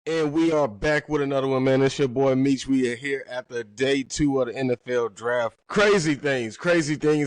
And we are back with another one, man. It's your boy Meech. We are here after day 2 of the NFL draft. Crazy things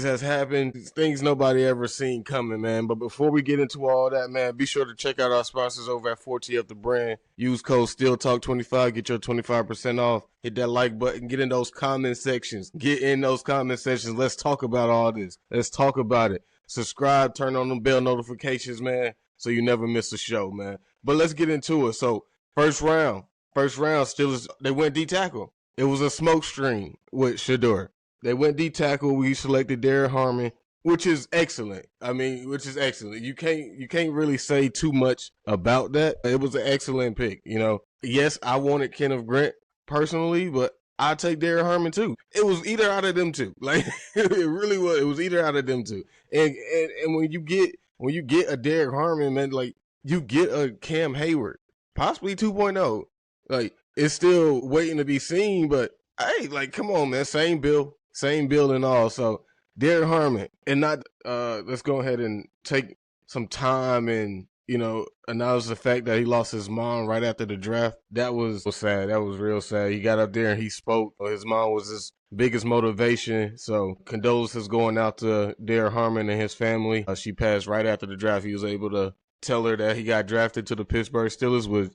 has happened. Things nobody ever seen coming, man. But before we get into all that, man, be sure to check out our sponsors over at 4TF The Brand. Use code STEELTALK25, get your 25% off. Hit that like button, get in those comment sections. Let's talk about all this. Let's talk about it. Subscribe, turn on the bell notifications, man, so you never miss a show, man. But let's get into it. So, First round, Steelers, they went D-tackle. It was a smoke screen with Shedeur. They went D-tackle. We selected Derrick Harmon, which is excellent. You can't really say too much about that. It was an excellent pick, you know. Yes, I wanted Kenneth Grant personally, but I'll take Derrick Harmon too. It was either out of them two. Like, it really was. It was either out of them two. And when you get a Derrick Harmon, man, like, you get a Cam Hayward. Possibly 2.0. Like, it's still waiting to be seen, but hey, like, come on, man. Same bill and all. So, Derrick Harmon, and not, let's go ahead and take some time and, you know, acknowledge the fact that he lost his mom right after the draft. That was sad. That was real sad. He got up there and he spoke. His mom was his biggest motivation. So, condolences going out to Derrick Harmon and his family. She passed right after the draft. He was able to tell her that he got drafted to the Pittsburgh Steelers, which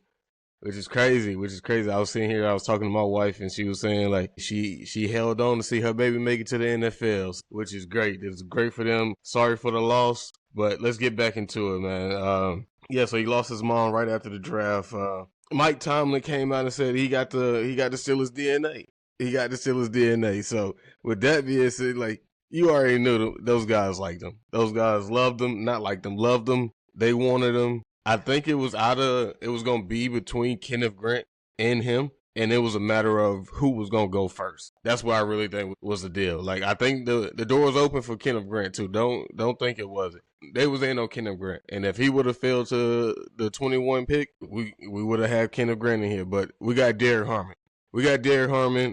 is crazy. I was sitting here, I was talking to my wife, and she was saying, like, she held on to see her baby make it to the NFL, which is great. It's great for them. Sorry for the loss, but let's get back into it, man. So he lost his mom right after the draft. Mike Tomlin came out and said he got the Steelers DNA. He got the Steelers DNA. So with that being said, like, you already knew those guys liked him. Those guys loved him, not liked him, loved him. They wanted him. I think it was going to be between Kenneth Grant and him, and it was a matter of who was going to go first. That's what I really think was the deal. Like, I think the door was open for Kenneth Grant, too. Don't think it wasn't. They was in on Kenneth Grant, and if he would have failed to the 21 pick, we would have had Kenneth Grant in here, but we got Derrick Harmon.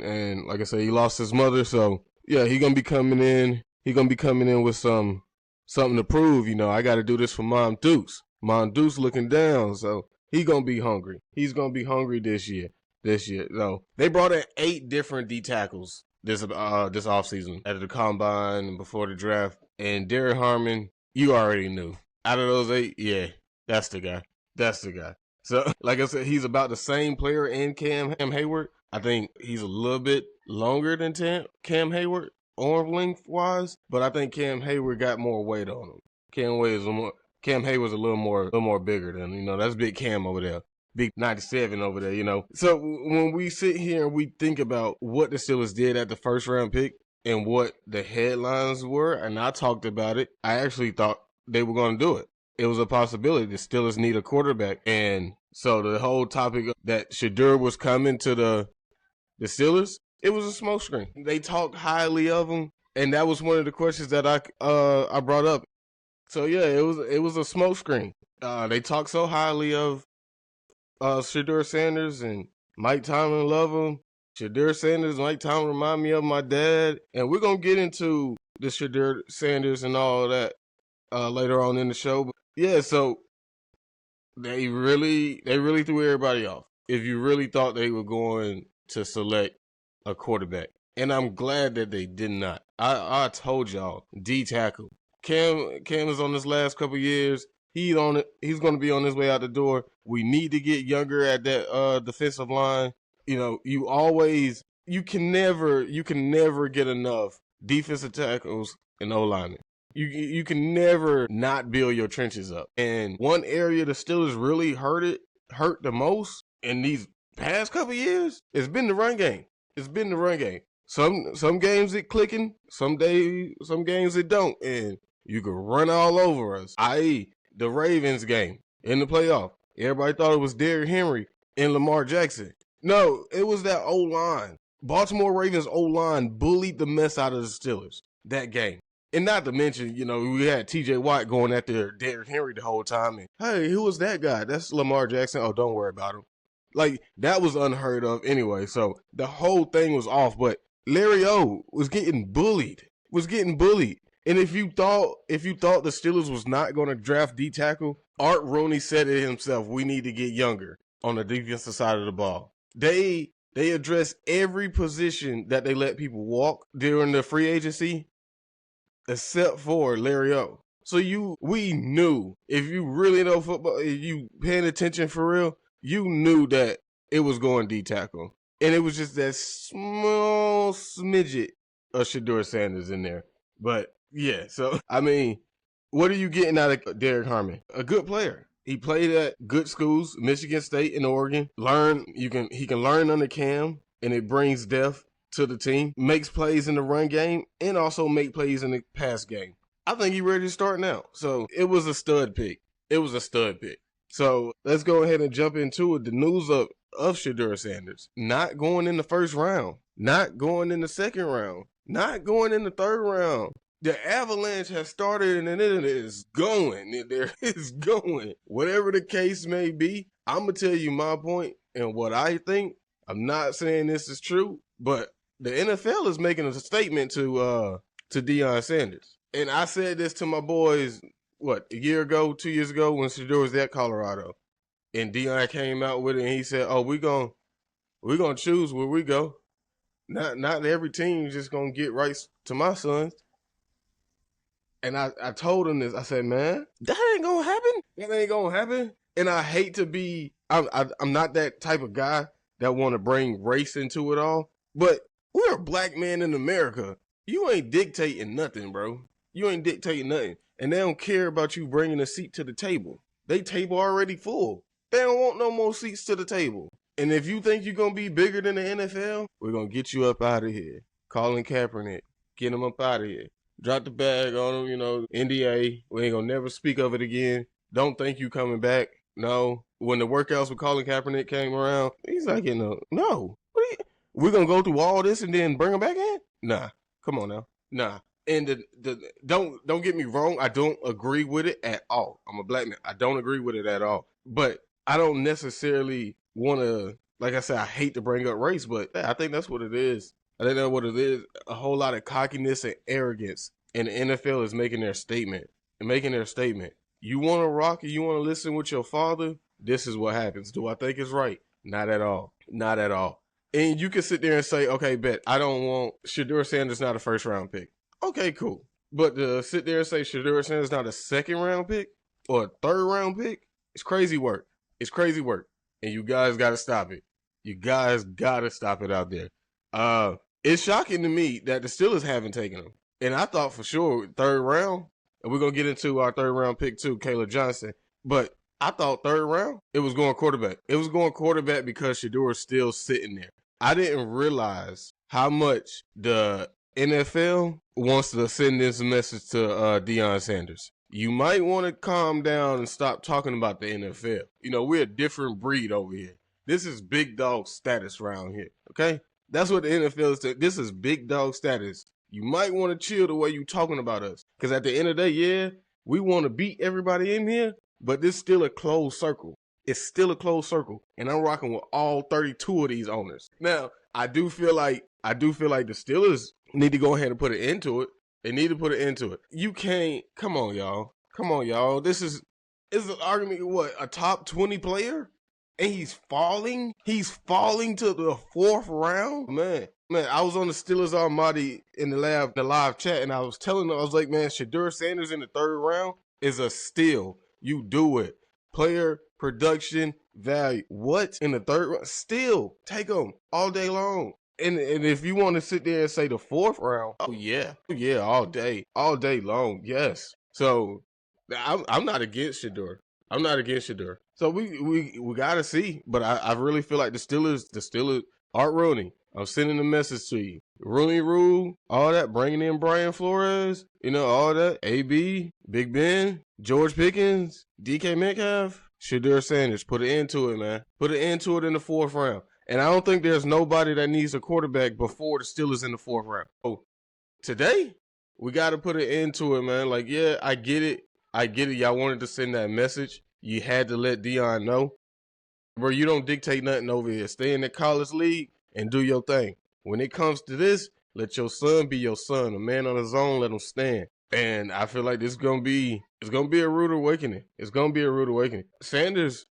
And like I said, he lost his mother, so, yeah, he's going to be coming in. He's going to be coming in with something to prove. You know, I got to do this for Mom Deuce. Mom Deuce looking down, so he going to be hungry. He's going to be hungry this year. So they brought in 8 different D tackles this offseason at the combine and before the draft. And Derrick Harmon, you already knew. Out of those 8, yeah, that's the guy. So, like I said, he's about the same player in Cam Hayward. I think he's a little bit longer than Cam Hayward, arm length wise, but I think Cam Hayward got more weight on him. Cam Hayward's a little more bigger than, you know, that's big Cam over there. Big 97 over there, you know. So when we sit here and we think about what the Steelers did at the first round pick and what the headlines were, and I talked about it, I actually thought they were going to do it. It was a possibility. The Steelers need a quarterback. And so the whole topic that Shedeur was coming to the Steelers, it was a smokescreen. They talked highly of him, and that was one of the questions that I brought up. So yeah, it was a smokescreen. They talk so highly of Shedeur Sanders, and Mike Tomlin love him. Shedeur Sanders, Mike Tomlin remind me of my dad, and we're gonna get into the Shedeur Sanders and all of that later on in the show. But yeah, so they really threw everybody off. If you really thought they were going to select a quarterback, and I'm glad that they did not. I told y'all, D tackle. Cam is on this last couple years. He's on it. He's going to be on his way out the door. We need to get younger at that defensive line. You know, you can never get enough defensive tackles and O-linemen. You can never not build your trenches up. And one area the Steelers really hurt the most in these past couple years, it's been the run game. Some games it clicking, some games it don't, and you can run all over us. I.e., the Ravens game in the playoff. Everybody thought it was Derrick Henry and Lamar Jackson. No, it was that O-line. Baltimore Ravens O-line bullied the mess out of the Steelers that game. And not to mention, you know, we had TJ Watt going after Derrick Henry the whole time. And, hey, who was that guy? That's Lamar Jackson. Oh, don't worry about him. Like, that was unheard of anyway. So the whole thing was off. But Larry O was getting bullied. And if you thought the Steelers was not going to draft D tackle, Art Rooney said it himself. We need to get younger. on the defensive side of the ball. They address every position that they let people walk during the free agency, except for Larry O. So we knew, if you really know football, if you paying attention for real, you knew that it was going D tackle. And it was just that small smidget of Shedeur Sanders in there. But yeah, so I mean, what are you getting out of Derrick Harmon? A good player. He played at good schools, Michigan State and Oregon. He can learn under Cam, and it brings depth to the team. Makes plays in the run game and also make plays in the pass game. I think he's ready to start now. So it was a stud pick. So let's go ahead and jump into it. The news of Shedeur Sanders. Not going in the first round. Not going in the second round. Not going in the third round. The avalanche has started and it is going. There is going. Whatever the case may be, I'm going to tell you my point and what I think. I'm not saying this is true, but the NFL is making a statement to Deion Sanders. And I said this to my boys, a year ago, 2 years ago when Shedeur was at Colorado. And Deion came out with it and he said, oh, we're gonna choose where we go. Not every team is just going to get rights to my sons. And I told him this. I said, man, that ain't going to happen. That ain't going to happen. And I hate to be, I'm not that type of guy that want to bring race into it all. But we're a black man in America. You ain't dictating nothing, bro. You ain't dictating nothing. And they don't care about you bringing a seat to the table. They table already full. They don't want no more seats to the table. And if you think you're going to be bigger than the NFL, we're going to get you up out of here. Colin Kaepernick, get him up out of here. Drop the bag on him, NDA. We ain't going to never speak of it again. Don't think you coming back. No. When the workouts with Colin Kaepernick came around, he's like, no. We're going to go through all this and then bring him back in? Nah. Come on now. Nah. And don't get me wrong. I don't agree with it at all. I'm a black man. I don't agree with it at all. But I don't necessarily want to, like I said, I hate to bring up race, but I think that's what it is. I think that's what it is. A whole lot of cockiness and arrogance. And the NFL is making their statement. You want to rock and you want to listen with your father? This is what happens. Do I think it's right? Not at all. Not at all. And you can sit there and say, okay, bet, I don't want Shedeur Sanders not a first round pick. Okay, cool. But to sit there and say Shedeur Sanders not a second round pick or a third round pick, it's crazy work. And you guys got to stop it. You guys got to stop it out there. It's shocking to me that the Steelers haven't taken him. And I thought for sure third round, and we're going to get into our third round pick too, Kaleb Johnson. But I thought third round, it was going quarterback. It was going quarterback because Shedeur is still sitting there. I didn't realize how much the NFL wants to send this message to Deion Sanders. You might want to calm down and stop talking about the NFL. We're a different breed over here. This is big dog status around here, okay? That's what the NFL is. This is big dog status. You might want to chill the way you're talking about us. Because at the end of the day, yeah, we want to beat everybody in here, but this is still a closed circle. It's still a closed circle. And I'm rocking with all 32 of these owners. Now, I do feel like the Steelers need to go ahead and put an end to it. They need to put an end to it. You can't. Come on, y'all. This is an argument. What, a top 20 player? And he's falling to the fourth round? Man, I was on the Steelers Almighty in the live chat, and I was telling them, I was like, man, Shedeur Sanders in the third round is a steal. You do it. Player, production, value. What? In the third round? Still, take them all day long. And if you want to sit there and say the fourth round, oh yeah, all day long, yes. So I'm not against Shedeur. So we gotta see, but I really feel like the Steelers, Art Rooney. I'm sending a message to you. Rooney Rule, all that, bringing in Brian Flores, all that. AB, Big Ben, George Pickens, DK Metcalf, Shedeur Sanders. Put an end to it, man. Put an end to it in the fourth round. And I don't think there's nobody that needs a quarterback before the Steelers in the fourth round. Oh, today, we got to put an end to it, man. Like, yeah, I get it. Y'all wanted to send that message. You had to let Deion know. Bro, you don't dictate nothing over here. Stay in the college league and do your thing. When it comes to this, let your son be your son. A man on his own, let him stand. And I feel like it's gonna be a rude awakening. Sanders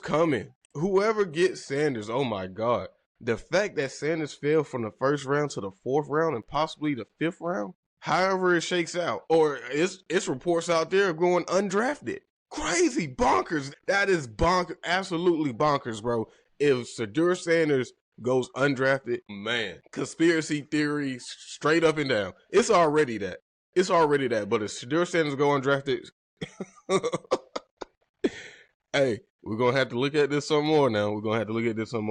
coming. whoever gets Sanders, oh my God. The fact that Sanders fell from the first round to the fourth round and possibly the fifth round, however it shakes out, or it's reports out there going undrafted. Crazy, bonkers. That is bonkers, absolutely bonkers, bro. If Shedeur Sanders goes undrafted, man, conspiracy theory straight up and down. It's already that. But if Shedeur Sanders go undrafted, hey, we're going to have to look at this some more now.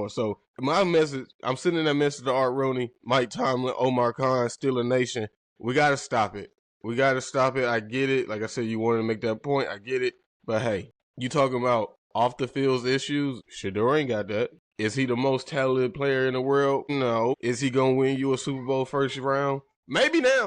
So my message, I'm sending that message to Art Rooney, Mike Tomlin, Omar Khan, Steeler Nation. We got to stop it. I get it. Like I said, you wanted to make that point. I get it. But hey, you talking about off the field issues? Shedeur ain't got that. Is he the most talented player in the world? No. Is he going to win you a Super Bowl first round? Maybe now.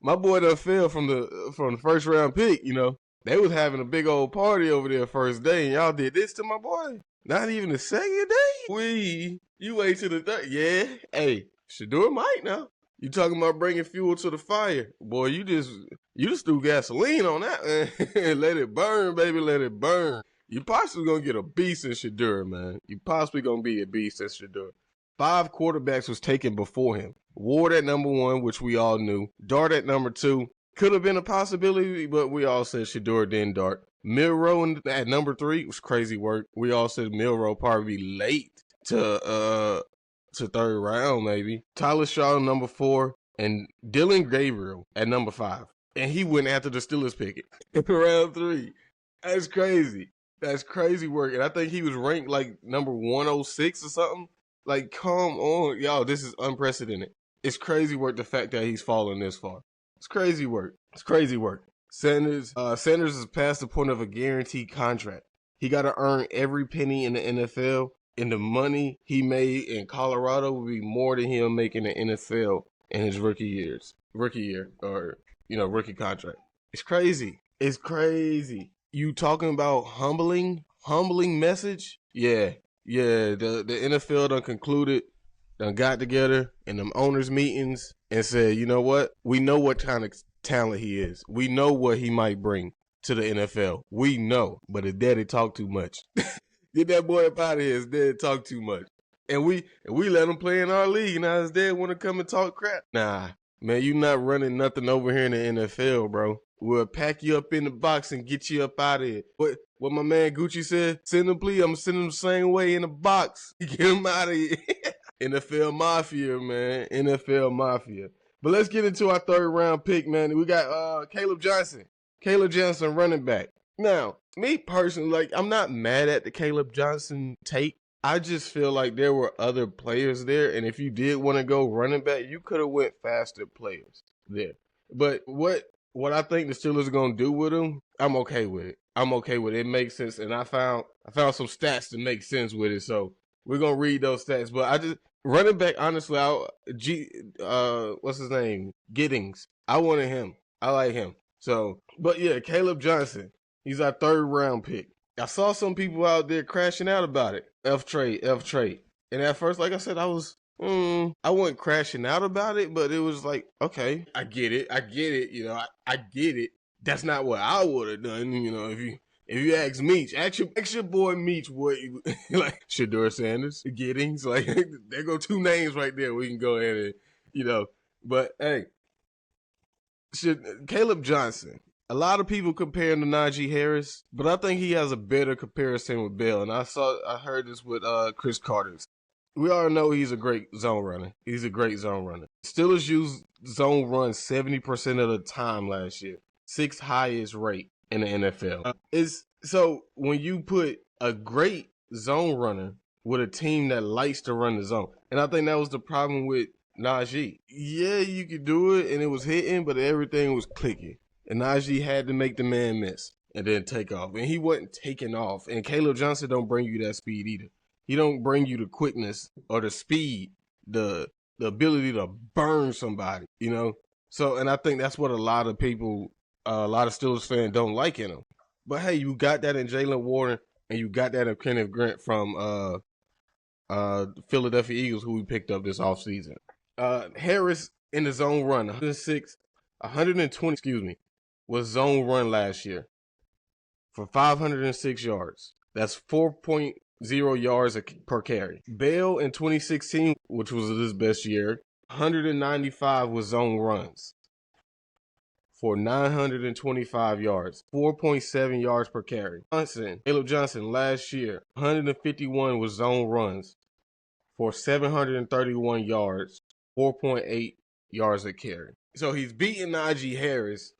My boy done fell from the first round pick, you know. They was having a big old party over there first day, and y'all did this to my boy. Not even the second day. You wait till the third. Yeah. Hey, Shedeur might now. You talking about bringing fuel to the fire. Boy, you just threw gasoline on that, man. Let it burn, baby, let it burn. You possibly gonna get a beast in Shedeur, man. You possibly gonna be a beast in Shedeur. 5 quarterbacks was taken before him. Ward at number 1, which we all knew. Dart at number 2. Could have been a possibility, but we all said Shedeur, then Dart. Milroe at number 3 was crazy work. We all said Milroe probably be late to third round, maybe. Tyler Shaw number 4, and Dylan Gabriel at number 5. And he went after the Steelers pick in round 3. That's crazy. That's crazy work. And I think he was ranked like number 106 or something. Like, come on. Y'all, this is unprecedented. It's crazy work, the fact that he's fallen this far. It's crazy work. Sanders is past the point of a guaranteed contract. He got to earn every penny in the NFL, and the money he made in Colorado will be more than he'll make in the NFL in his rookie year, or, rookie contract. It's crazy. You talking about humbling message? Yeah. The NFL done got together in them owners meetings and said, you know what? We know what kind of talent he is. We know what he might bring to the NFL. We know, but his daddy talk too much. Get that boy up out of here. His dad talk too much. And we let him play in our league. Now his dad want to come and talk crap. Nah, man, you not running nothing over here in the NFL, bro. We'll pack you up in the box and get you up out of here. What my man Gucci said, send him, please. I'm going to send him the same way in the box. Get him out of here. NFL Mafia, man. NFL Mafia. But let's get into our third round pick, man. We got Kaleb Johnson. Kaleb Johnson, running back. Now, me personally, I'm not mad at the Kaleb Johnson take. I just feel like there were other players there, and if you did want to go running back, you could have went faster players there. But what I think the Steelers are going to do with him, I'm okay with it. It makes sense, and I found some stats to make sense with it, so we're going to read those stats. But running back, honestly, what's his name? Giddings. I wanted him. I like him. So, but yeah, Kaleb Johnson, he's our third round pick. I saw some people out there crashing out about it. F trade. And at first, like I said, I wasn't crashing out about it, but it was like, okay, I get it. I get it. That's not what I would have done. If you ask Meach, ask your boy Meach what like Shedeur Sanders, Giddings, like there go 2 names right there. We can go ahead and but hey, Kaleb Johnson. A lot of people compare him to Najee Harris, but I think he has a better comparison with Bell. And I heard this with Chris Carter's. We all know he's a great zone runner. Steelers used zone run 70% of the time last year. 6th highest rate in the NFL. So when you put a great zone runner with a team that likes to run the zone, and I think that was the problem with Najee. Yeah, you could do it, and it was hitting, but everything was clicking. And Najee had to make the man miss and then take off. And he wasn't taking off. And Kaleb Johnson don't bring you that speed either. He don't bring you the quickness or the speed, the ability to burn somebody, So, and I think that's what a lot of people, a lot of Steelers fans don't like in him. But hey, you got that in Jalen Warren, and you got that in Kenneth Grant from Philadelphia Eagles, who we picked up this offseason. Harris in the zone run, 120, was zone run last year for 506 yards. That's 4.4 0 yards per carry. Bell in 2016, which was his best year, 195 was zone runs for 925 yards, 4.7 yards per carry. Kaleb Johnson last year, 151 was zone runs for 731 yards, 4.8 yards a carry. So he's beating Najee Harris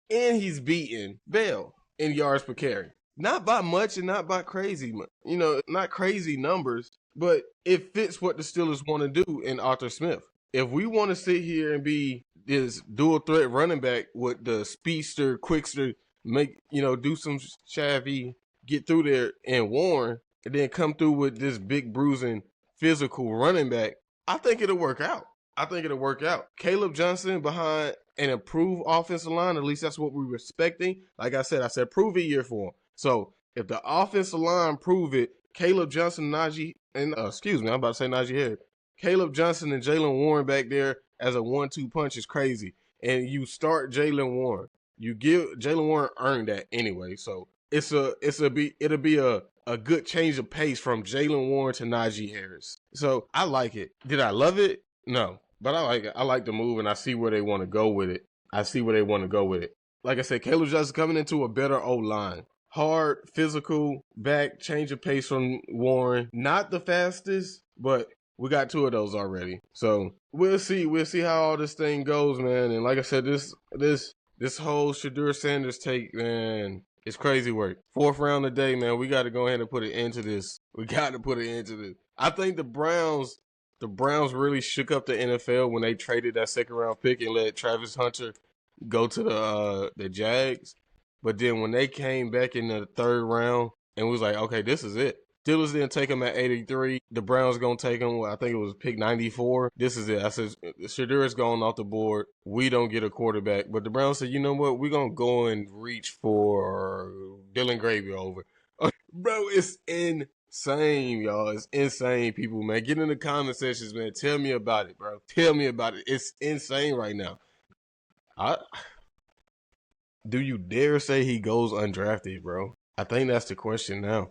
and he's beating Bell in yards per carry. Not by much and not by crazy, not crazy numbers, but it fits what the Steelers want to do in Arthur Smith. If we want to sit here and be this dual threat running back with the speedster, quickster, do some shabby, get through there and Warren, and then come through with this big bruising physical running back, I think it'll work out. Kaleb Johnson behind an improved offensive line, at least that's what we're expecting. Like I said prove it year for him. So if the offensive line prove it, Kaleb Johnson, Najee Harris. Kaleb Johnson and Jaylen Warren back there as a 1-2 punch is crazy. And you start Jaylen Warren. You give Jaylen Warren earned that anyway. So it'll be a good change of pace from Jaylen Warren to Najee Harris. So I like it. Did I love it? No. But I like it. I like the move and I see where they want to go with it. Like I said, Kaleb Johnson coming into a better O-line. Hard, physical, back, change of pace from Warren. Not the fastest, but we got 2 of those already. So we'll see. We'll see how all this thing goes, man. And like I said, this whole Shedeur Sanders take, man, it's crazy work. 4th round today, man. We got to go ahead and put an end to this. I think the Browns really shook up the NFL when they traded that 2nd round pick and let Travis Hunter go to the Jags. But then when they came back in the 3rd round and was like, okay, this is it. Steelers didn't take him at 83. The Browns going to take him, I think it was pick 94. This is it. I said, Shedeur is going off the board. We don't get a quarterback. But the Browns said, you know what? We're going to go and reach for Dylan Gravy over. Bro, it's insane, y'all. It's insane, people, man. Get in the comment sections, man. Tell me about it, bro. Tell me about it. It's insane right now. Do you dare say he goes undrafted, bro? I think that's the question now.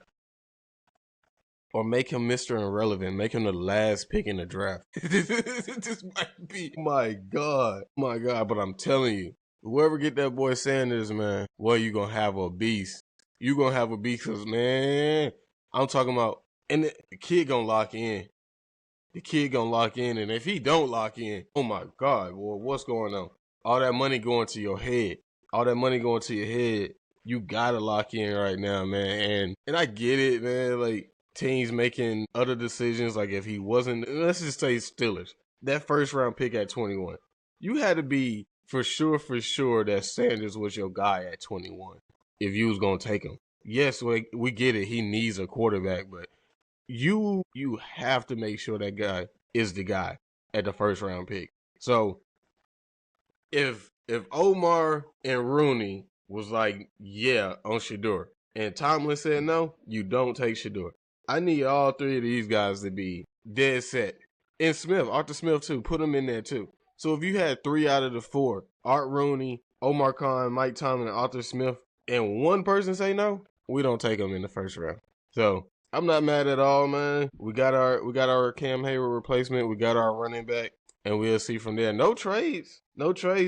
Or make him Mr. Irrelevant. Make him the last pick in the draft. This might be, my God. But I'm telling you, whoever get that boy Sanders, man, well, you going to have a beast. You going to have a beast because, man, I'm talking about, and the kid going to lock in. And if he don't lock in, oh, my God, boy, what's going on? All that money going to your head. You got to lock in right now, man. And I get it, man. Like, teams making other decisions. Like, if he wasn't, let's just say Steelers, that 1st round pick at 21, you had to be for sure that Sanders was your guy at 21 if you was going to take him. Yes, we get it. He needs a quarterback, but you have to make sure that guy is the guy at the 1st round pick. So if Omar and Rooney was like, yeah, on Shedeur, and Tomlin said no, you don't take Shedeur. I need all 3 of these guys to be dead set. And Arthur Smith too, put him in there too. So if you had 3 out of the 4, Art Rooney, Omar Khan, Mike Tomlin, and Arthur Smith, and one person say no, we don't take them in the 1st round. So I'm not mad at all, man. We got our Cam Hayward replacement. We got our running back. And we'll see from there. No trades.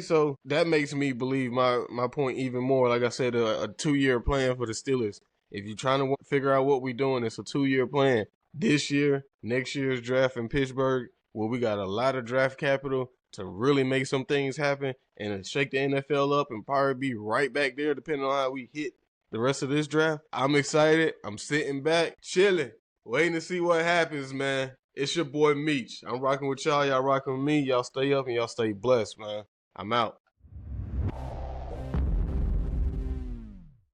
So that makes me believe my point even more. Like I said, a 2-year plan for the Steelers. If you're trying to figure out what we're doing, it's a 2-year plan. This year, next year's draft in Pittsburgh, where we got a lot of draft capital to really make some things happen and shake the NFL up and probably be right back there depending on how we hit the rest of this draft. I'm excited. I'm sitting back, chilling, waiting to see what happens, man. It's your boy Meech. I'm rocking with y'all. Y'all rocking with me. Y'all stay up and y'all stay blessed, man. I'm out.